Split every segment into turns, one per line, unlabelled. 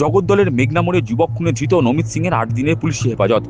জগদ্দলের মেঘনা মোড়ে যুবক খুনে ধৃত নমিত সিংয়ের 8 দিনের পুলিশি হেফাজত।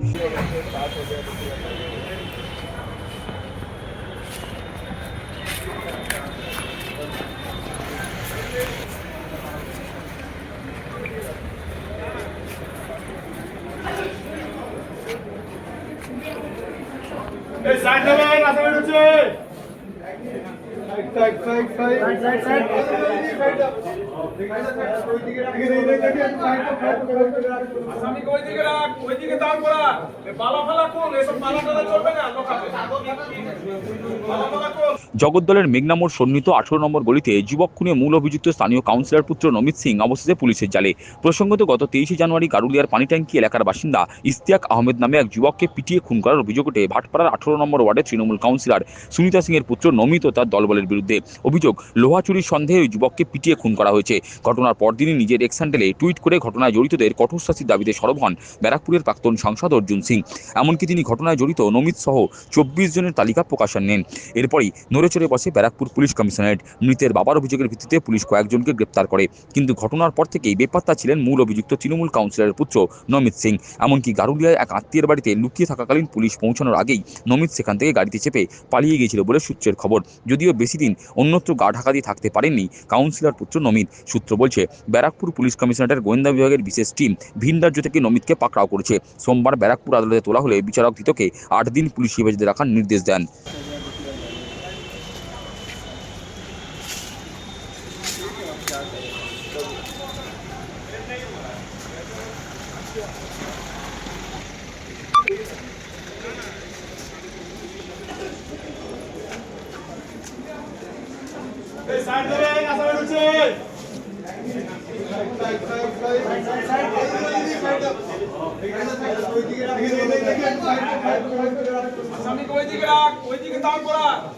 জগদ্দলের মেঘনা মোড় সন্নিহিত 18 নম্বর গলিতে যুবক খুনে মূল অভিযুক্ত স্থানীয় কাউন্সিলর পুত্র নমিত সিং অবশেষে পুলিশের জালে। প্রসঙ্গত, গত 23 জানুয়ারি গারুলিয়ার পানিট্যাঙ্কি এলাকার বাসিন্দা ইশতিয়াক আহমেদ নামে এক যুবককে পিটিয়ে খুন করার অভিযোগ ওঠে ভাটপাড়ার 18 নম্বর ওয়ার্ডের তৃণমূল কাউন্সিলর সুনিতা সিংয়ের পুত্র নমিত ও তার দলবলের বিরুদ্ধে। অভিযোগ, লোহা চুরির সন্দেহে ওই যুবককে পিটিয়ে খুন করা হয়েছে। ঘটনার পরদিনই নিজের এক্স হ্যান্ডেলে টুইট করে ঘটনায় জড়িতদের কঠোর শাস্তির দাবিতে সরব হন ব্যারাকপুরের প্রাক্তন সাংসদ অর্জুন সিং। এমনকি তিনি ঘটনায় জড়িত নমিত সহ 24 জনের তালিকা প্রকাশন নেন। এরপরই নড়েচড়ে বসে ব্যারাকপুর পুলিশ কমিশনারেট। মৃতের বাবার অভিযোগের ভিত্তিতে পুলিশ কয়েকজনকে গ্রেপ্তার করে, কিন্তু ঘটনার পর থেকেই বেপাত্তা ছিলেন মূল অভিযুক্ত তৃণমূল কাউন্সিলরের পুত্র নমিত সিং। এমনকি গারুলিয়ায় এক আত্মীয়ের বাড়িতে লুকিয়ে থাকাকালীন পুলিশ পৌঁছানোর আগেই নমিত সেখান থেকে গাড়িতে চেপে পালিয়ে গিয়েছিল বলে সূত্রের খবর। যদিও বেশি দিন অন্যত্র গা ঢাকা দিয়ে থাকতে পারেননি কাউন্সিলর পুত্র নমিত। সূত্র বলছে, ব্যারাকপুর পুলিশ কমিশনারেটের গোয়েন্দা বিভাগের বিশেষ টিম ভিন রাজ্য থেকে নমিতকে পাকড়াও করেছে। সোমবার ব্যারাকপুর আদালতে তোলা হলে বিচারক ধৃতকে 8 দিন পুলিশ হেফাজতে রাখার নির্দেশ দেন।
ওইদিকে দাঁড় করা।